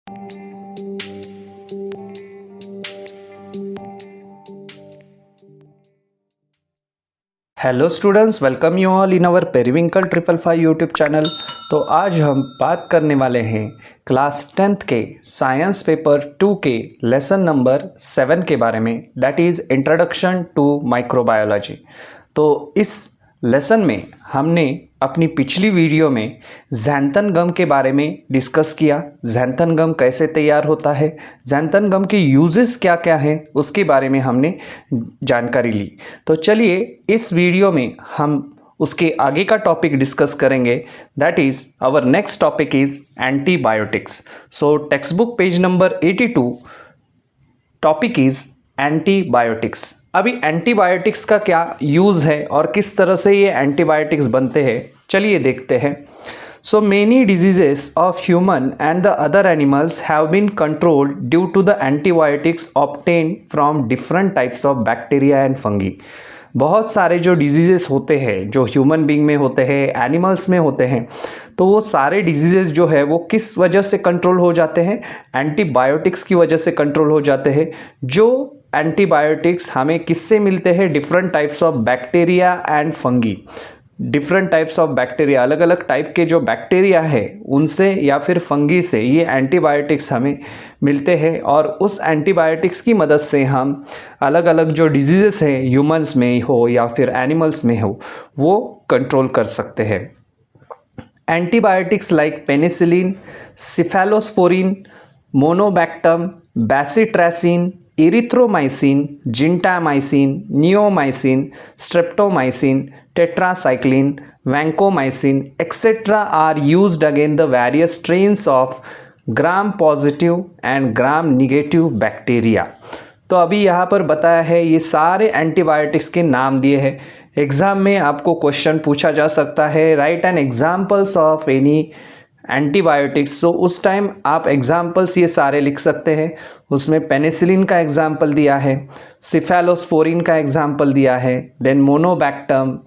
Hello students, welcome you all in our Periwinkle 555 YouTube channel. तो आज हम बात करने वाले हैं क्लास 10th के साइंस पेपर 2 के लेसन नंबर 7 के बारे में, that is introduction to microbiology. तो इस लेसन में हमने अपनी पिछली वीडियो में ज़ैंथन गम के बारे में डिस्कस किया। ज़ैंथन गम कैसे तैयार होता है, ज़ैंथन गम के यूजेस क्या क्या है, उसके बारे में हमने जानकारी ली। तो चलिए इस वीडियो में हम उसके आगे का टॉपिक डिस्कस करेंगे, that is our next topic is antibiotics. So textbook page number 82, topic is antibiotics. अभी एंटीबायोटिक्स का क्या यूज़ है और किस तरह से ये एंटीबायोटिक्स बनते हैं, चलिए देखते हैं। So many diseases of human and the other animals have been controlled due to the antibiotics obtained from different types of bacteria and fungi। बहुत सारे जो डिजीज़ेस होते हैं, जो ह्यूमन बींग में होते हैं, एनिमल्स में होते हैं, तो वो सारे डिजीज़ेस जो है वो किस वजह से कंट्रोल हो जाते हैं? एंटीबायोटिक्स की वजह से कंट्रोल हो जाते हैं। जो एंटीबायोटिक्स हमें किससे मिलते हैं? Different types of bacteria and fungi. Different types of bacteria, अलग अलग टाइप के जो बैक्टीरिया है उनसे या फिर फंगी से ये एंटीबायोटिक्स हमें मिलते हैं, और उस एंटीबायोटिक्स की मदद से हम अलग अलग जो डिजीज़ेस हैं, ह्यूमंस में हो या फिर एनिमल्स में हो, वो कंट्रोल कर सकते हैं। Antibiotics like penicillin, cephalosporin, monobactam, bacitracin, erythromycin, gentamicin, neomycin, streptomycin, tetracycline, vancomycin, etc. are used against the various strains of gram positive and gram negative bacteria। तो अभी यहाँ पर बताया है, ये सारे एंटीबायोटिक्स के नाम दिए हैं। एग्ज़ाम में आपको क्वेश्चन पूछा जा सकता है, write an examples of any antibiotics. So उस टाइम आप एग्जाम्पल्स ये सारे लिख सकते हैं। उसमें पेनिसिलिन का एग्जाम्पल दिया है, सिफेलोस्पोरिन का एग्जाम्पल दिया है, then monobactam,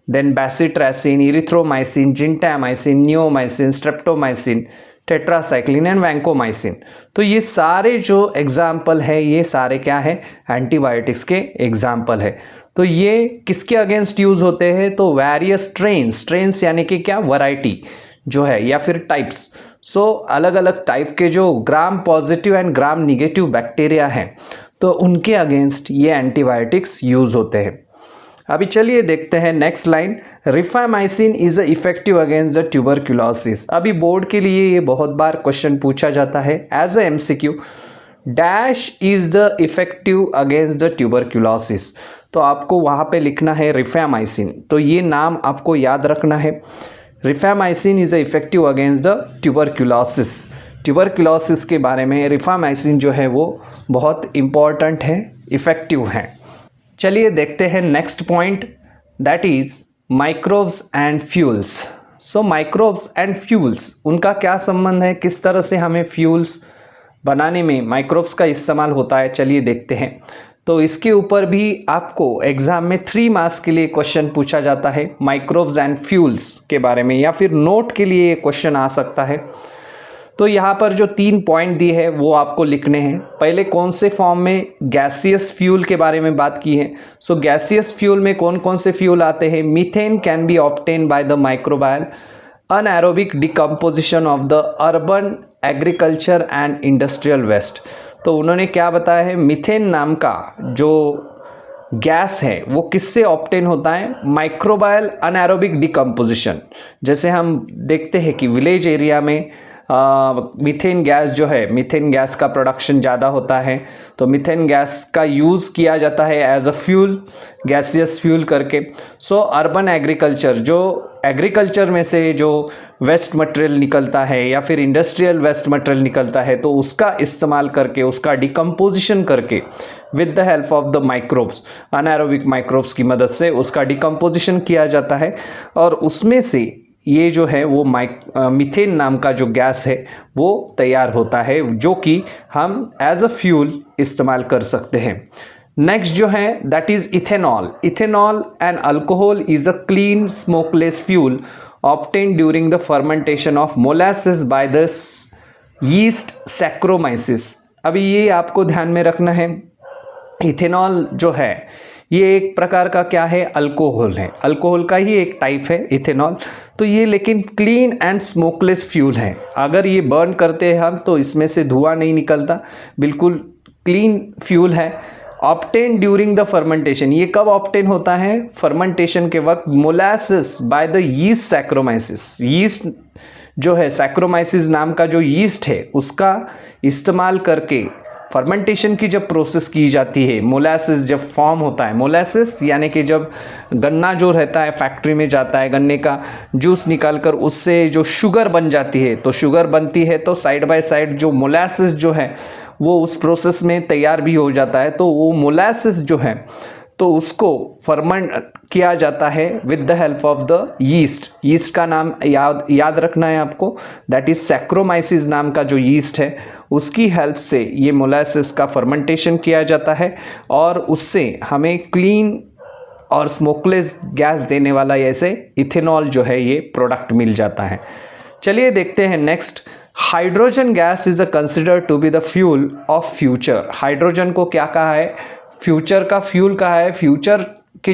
then bacitracin, erythromycin, gentamicin, neomycin, streptomycin, tetracycline and vancomycin. तो ये सारे जो एग्जाम्पल है, ये सारे क्या है? एंटीबायोटिक्स के एग्जाम्पल है। तो ये किसके अगेंस्ट यूज़ होते हैं? तो वेरियस स्ट्रेन्स यानी कि क्या? वैरायटी जो है या फिर टाइप्स। सो अलग अलग टाइप के जो gram positive and gram negative bacteria हैं, तो उनके अगेंस्ट ये एंटीबायोटिक्स यूज़ होते हैं। अभी चलिए देखते हैं next line, rifamycin is effective against the tuberculosis. अभी बोर्ड के लिए ये बहुत बार क्वेश्चन पूछा जाता है as a MCQ, dash is the effective against the tuberculosis. तो आपको वहाँ पे लिखना है रिफामाइसिन, तो ये नाम आपको याद रखना है। Rifamycin is effective against the tuberculosis. Tuberculosis के बारे में रिफामाइसिन जो है वो बहुत इम्पॉर्टेंट है, इफ़ेक्टिव है। चलिए देखते हैं next point, that is microbes and fuels. So microbes and fuels, उनका क्या संबंध है? किस तरह से हमें फ्यूल्स बनाने में माइक्रोब्स का इस्तेमाल होता है, चलिए देखते हैं। तो इसके ऊपर भी आपको एग्ज़ाम में 3 मार्क्स के लिए क्वेश्चन पूछा जाता है माइक्रोब्स एंड फ्यूल्स के बारे में, या फिर नोट के लिए क्वेश्चन आ सकता है। तो यहाँ पर जो 3 पॉइंट दिए हैं वो आपको लिखने हैं। पहले कौन से फॉर्म में? गैसियस फ्यूल के बारे में बात की है। सो गैसियस फ्यूल में कौन कौन से फ्यूल आते हैं? Methane can be obtain by the microbial, anaerobic decomposition of the urban agriculture and industrial waste. तो उन्होंने क्या बताया है? मीथेन नाम का जो गैस है वो किससे ऑब्टेन होता है? Microbial anaerobic decomposition. जैसे हम देखते हैं कि विलेज एरिया में मीथेन गैस जो है, मीथेन गैस का प्रोडक्शन ज़्यादा होता है, तो मीथेन गैस का यूज़ किया जाता है as a fuel, gaseous fuel करके। सो अर्बन एग्रीकल्चर, जो एग्रीकल्चर में से जो वेस्ट मटेरियल निकलता है या फिर इंडस्ट्रियल वेस्ट मटेरियल निकलता है, तो उसका इस्तेमाल करके, उसका डिकम्पोजिशन करके with the help of the microbes, anaerobic microbes की मदद से उसका डिकम्पोजिशन किया जाता है, और उसमें से ये जो है वो मीथेन नाम का जो गैस है वो तैयार होता है, जो कि हम एज अ फ्यूल इस्तेमाल कर सकते हैं। नेक्स्ट जो है that is ethanol. Ethanol and alcohol is a clean smokeless fuel obtained during the fermentation of molasses by the yeast saccharomyces. अभी ये आपको ध्यान में रखना है, इथेनॉल जो है ये एक प्रकार का क्या है, अल्कोहल है, अल्कोहल का ही एक टाइप है इथेनॉल। तो ये लेकिन क्लीन एंड स्मोकलेस फ्यूल है। अगर ये बर्न करते हैं हम तो इसमें से धुआं नहीं निकलता, बिल्कुल क्लीन फ्यूल है। ऑब्टेन ड्यूरिंग द फर्मेंटेशन, ये कब ऑब्टेन होता है, फर्मेंटेशन के वक्त। Molasses by the yeast saccharomyces, yeast जो है सैक्रोमाइसिस नाम का जो यीस्ट है उसका इस्तेमाल करके फर्मेंटेशन की जब प्रोसेस की जाती है, मोलासिस जब फॉर्म होता है, मोलासिस यानी कि जब गन्ना जो रहता है फैक्ट्री में जाता है, गन्ने का जूस निकालकर उससे जो शुगर बन जाती है, तो शुगर बनती है तो साइड बाय साइड जो मोलासिस जो है वो उस प्रोसेस में तैयार भी हो जाता है। तो वो मोलासिस जो है तो उसको फर्मेंट किया जाता है with the help of the yeast. Yeast का नाम याद रखना है आपको, दैट इज सैक्रोमाइसिस नाम का जो यीस्ट है उसकी हेल्प से ये मोलासिस का फर्मेंटेशन किया जाता है और उससे हमें क्लीन और स्मोकलेस गैस देने वाला ऐसे इथेनॉल जो है ये प्रोडक्ट मिल जाता है। चलिए देखते हैं next. Hydrogen gas is considered to be the fuel of future. Hydrogen को क्या कहा है, फ्यूचर का फ्यूल कहा है। फ्यूचर के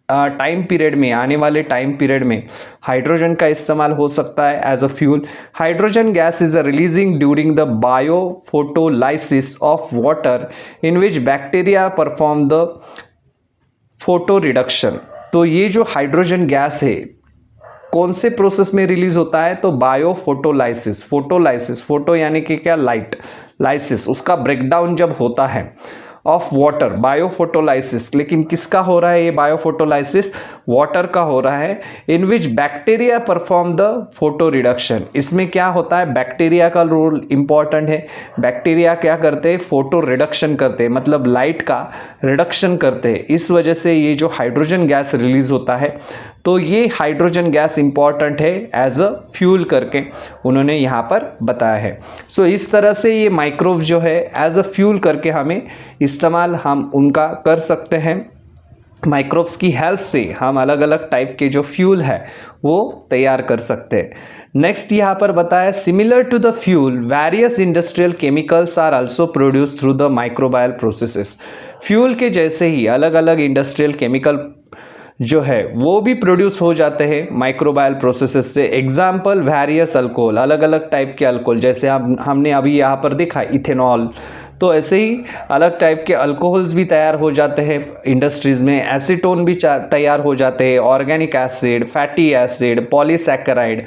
टाइम पीरियड में, आने वाले टाइम पीरियड में हाइड्रोजन का इस्तेमाल हो सकता है as a fuel. Hydrogen gas is releasing during the biophotolysis of water in which bacteria perform the photo reduction. तो ये जो हाइड्रोजन गैस है कौन से प्रोसेस में रिलीज होता है, तो बायोफोटोलाइसिस। फोटोलाइसिस, फोटो यानी कि क्या, लाइट, लाइसिस उसका ब्रेकडाउन जब होता है ऑफ वाटर, बायोफोटोलाइसिस। लेकिन किसका हो रहा है ये बायोफोटोलाइसिस, वाटर का हो रहा है। In which bacteria perform the photo reduction. इसमें क्या होता है, बैक्टीरिया का रोल इंपॉर्टेंट है। बैक्टीरिया क्या करते हैं, फोटो रिडक्शन करते हैं, मतलब लाइट का रिडक्शन करते हैं। इस वजह से ये जो हाइड्रोजन गैस रिलीज होता है, तो ये हाइड्रोजन गैस इंपॉर्टेंट है एज अ फ्यूल करके उन्होंने यहाँ पर बताया है। सो इस तरह से ये माइक्रोव जो है एज अ फ्यूल करके हमें इस्तेमाल हम उनका कर सकते हैं। माइक्रोव्स की हेल्प से हम अलग अलग टाइप के जो फ्यूल है वो तैयार कर सकते हैं। नेक्स्ट यहाँ पर बताया, similar to the fuel various industrial chemicals are also produce through the microbial processes. Fuel के जैसे ही अलग अलग इंडस्ट्रियल केमिकल जो है वो भी प्रोड्यूस हो जाते हैं माइक्रोबायल प्रोसेसेस से। एग्जाम्पल वेरियस अल्कोहल, अलग अलग टाइप के अल्कोहल, जैसे हमने अभी यहाँ पर देखा इथेनॉल, तो ऐसे ही अलग टाइप के अल्कोहल्स भी तैयार हो जाते हैं इंडस्ट्रीज़ में। एसीटोन भी तैयार हो जाते हैं, organic acid, fatty acid, polysaccharide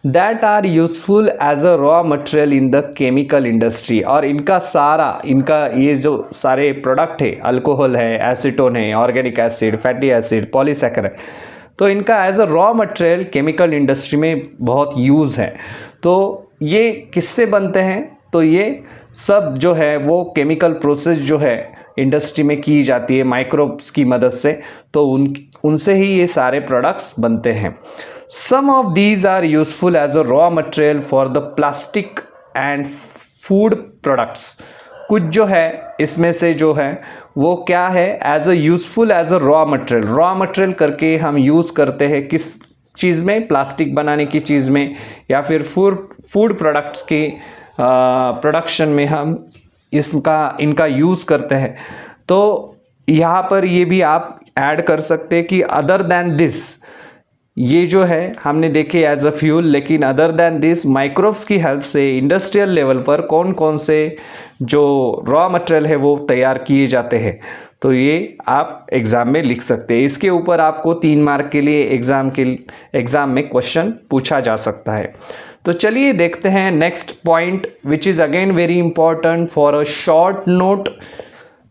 that are useful as a raw material in the chemical industry. और इनका ये जो सारे प्रोडक्ट है, अल्कोहल है, एसीटोन है, organic acid, fatty acid, polysaccharide, तो इनका as a raw material chemical industry में बहुत यूज़ है। तो ये किससे बनते हैं, तो ये सब जो है वो केमिकल प्रोसेस जो है इंडस्ट्री में की जाती है माइक्रोब्स की मदद से, तो उनसे ही ये सारे प्रोडक्ट्स बनते हैं। Some of these are useful as a raw material for the plastic and food products. कुछ जो है इसमें से जो है वो क्या है, as a useful as a raw material. Raw material करके हम यूज़ करते हैं किस चीज़ में, प्लास्टिक बनाने की चीज़ में या फिर फूड प्रोडक्ट्स की प्रोडक्शन में हम इनका यूज़ करते हैं। तो यहाँ पर ये भी आप ऐड कर सकते हैं कि अदर देन दिस, ये जो है हमने देखे एज अ फ्यूल, लेकिन अदर देन दिस माइक्रोब्स की हेल्प से इंडस्ट्रियल लेवल पर कौन कौन से जो रॉ मटेरियल है वो तैयार किए जाते हैं। तो ये आप एग्ज़ाम में लिख सकते हैं। इसके ऊपर आपको 3 मार्क के लिए एग्ज़ाम में क्वेश्चन पूछा जा सकता है। तो चलिए देखते हैं next point which is again very important for a short note.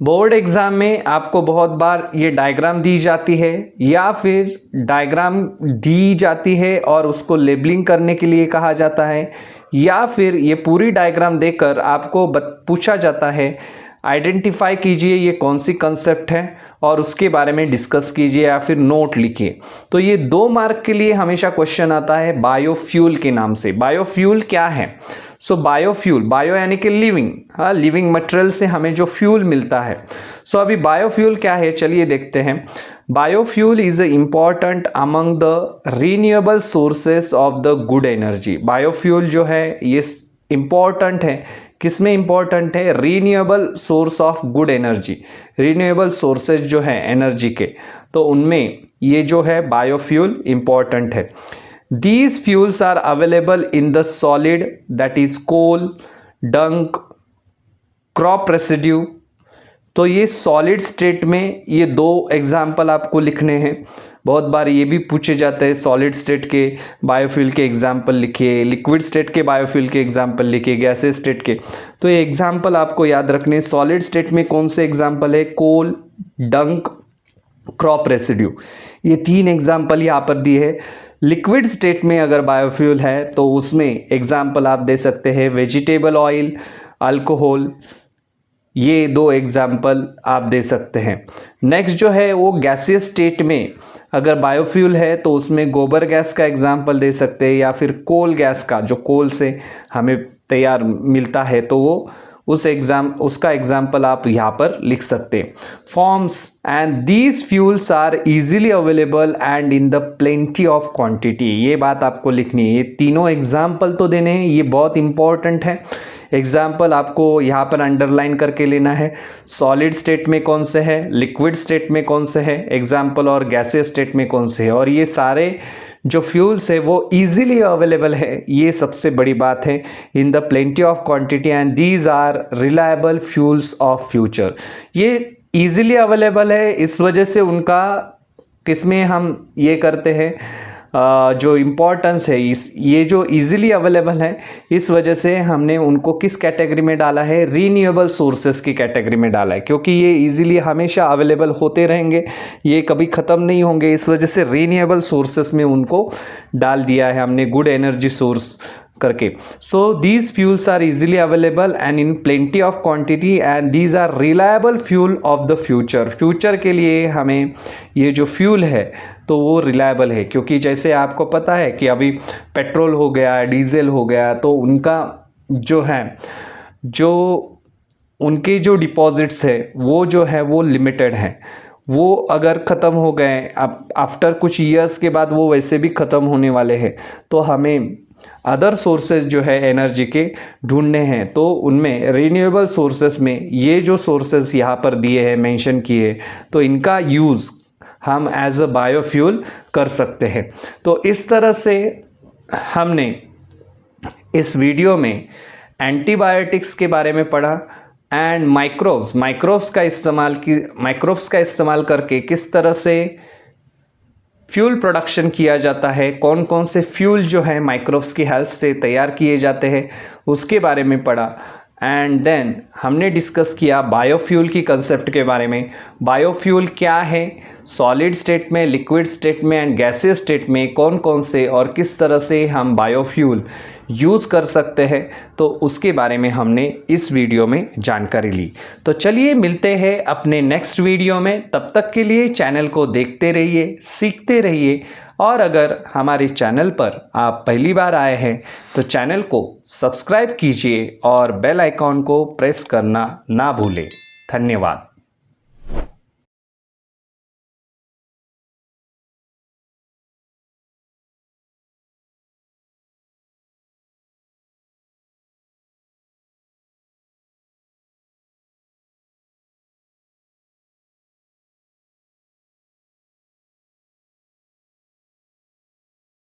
Board exam में आपको बहुत बार ये डायग्राम दी जाती है या फिर डायग्राम दी जाती है और उसको लेबलिंग करने के लिए कहा जाता है, या फिर ये पूरी डायग्राम देकर आपको पूछा जाता है आइडेंटिफाई कीजिए ये कौन सी कंसेप्ट है और उसके बारे में डिस्कस कीजिए या फिर नोट लिखिए। तो ये 2 मार्क के लिए हमेशा क्वेश्चन आता है बायोफ्यूल के नाम से। बायोफ्यूल क्या है, सो बायोफ्यूल, बायो यानी कि लिविंग, हाँ, लिविंग मटेरियल से हमें जो फ्यूल मिलता है। सो अभी बायोफ्यूल क्या है चलिए देखते हैं। Biofuel is important among the renewable sources of the good energy. Biofuel जो है ये इम्पॉर्टेंट है, किस में इम्पॉर्टेंट है? Renewable source of good energy, renewable sources जो है एनर्जी के, तो उनमें ये जो है बायोफ्यूल इम्पॉर्टेंट है। These fuels are available in the solid, that is coal, dung, crop residue. तो ये सॉलिड स्टेट में ये 2 एग्जाम्पल आपको लिखने हैं। बहुत बार ये भी पूछे जाते हैं सॉलिड स्टेट के बायोफ्यूल के एग्जाम्पल लिखिए, लिक्विड स्टेट के बायोफ्यूल के एग्जाम्पल लिखिए, गैसेस स्टेट के। तो ये एग्जाम्पल आपको याद रखने हैं। सॉलिड स्टेट में कौन से एग्जाम्पल है? कोल, डंक, क्रॉप रेसिड्यू, ये 3 एग्जाम्पल यहाँ पर दिए है। लिक्विड स्टेट में अगर बायोफ्यूल है तो उसमें एग्जाम्पल आप दे सकते हैं वेजिटेबल ऑयल, अल्कोहल, ये 2 एग्जाम्पल आप दे सकते हैं। नेक्स्ट जो है वो गैसियस स्टेट में अगर बायोफ्यूल है तो उसमें गोबर गैस का एग्जाम्पल दे सकते हैं, या फिर कोल गैस का, जो कोल से हमें तैयार मिलता है, तो वो उसका एग्जाम्पल आप यहाँ पर लिख सकते हैं। Forms and these fuels are easily available and in the plenty of quantity, ये बात आपको लिखनी है। ये तीनों एग्जाम्पल तो देने हैं, ये बहुत इंपॉर्टेंट है। एग्जाम्पल आपको यहाँ पर अंडरलाइन करके लेना है। सॉलिड स्टेट में कौन से है, लिक्विड स्टेट में कौन से है एग्जाम्पल, और गैसियस स्टेट में कौन से है। और ये सारे जो फ्यूल्स है वो इजीली अवेलेबल है, ये सबसे बड़ी बात है, in the plenty of quantity, and these are reliable fuels of future. ये इजीली अवेलेबल है, इस वजह से उनका किसमें हम ये करते हैं, जो इम्पोर्टेंस है ये जो इजीली अवेलेबल है, इस वजह से हमने उनको किस कैटेगरी में डाला है? रीन्यूएबल सोर्सेस की कैटेगरी में डाला है, क्योंकि ये इजीली हमेशा अवेलेबल होते रहेंगे, ये कभी ख़त्म नहीं होंगे, इस वजह से रीन्यूएबल सोर्सेस में उनको डाल दिया है हमने, गुड एनर्जी सोर्स करके। So these fuels are easily available and in plenty of quantity, and these are reliable fuel of the future. Future के लिए हमें ये जो फ्यूल है तो वो रिलायबल है, क्योंकि जैसे आपको पता है कि अभी पेट्रोल हो गया, डीजल हो गया, तो उनका जो है, जो उनके जो डिपॉजिट्स है वो जो है वो लिमिटेड है। वो अगर ख़त्म हो गए आफ्टर कुछ ईयर्स के बाद, वो वैसे भी ख़त्म होने वाले हैं, तो हमें अदर सोर्सेज जो है एनर्जी के ढूंढने हैं। तो उनमें रीन्यूएबल सोर्सेस में ये जो सोर्सेज यहाँ पर दिए हैं, मेंशन किए, तो इनका यूज़ हम एज अ बायोफ्यूल कर सकते हैं। तो इस तरह से हमने इस वीडियो में एंटीबायोटिक्स के बारे में पढ़ा, एंड माइक्रोब्स का इस्तेमाल करके किस तरह से फ्यूल प्रोडक्शन किया जाता है, कौन कौन से फ्यूल जो है माइक्रोब्स की हेल्प से तैयार किए जाते हैं, उसके बारे में पढ़ा। एंड देन हमने डिस्कस किया बायोफ्यूल की कंसेप्ट के बारे में। बायोफ्यूल क्या है, सॉलिड स्टेट में, लिक्विड स्टेट में एंड गैसियस स्टेट में कौन कौन से और किस तरह से हम बायोफ्यूल यूज़ कर सकते हैं, तो उसके बारे में हमने इस वीडियो में जानकारी ली। तो चलिए मिलते हैं अपने नेक्स्ट वीडियो में, तब तक के लिए चैनल को देखते रहिए, सीखते रहिए, और अगर हमारे चैनल पर आप पहली बार आए हैं तो चैनल को सब्सक्राइब कीजिए और बेल आइकॉन को प्रेस करना ना भूलें। धन्यवाद।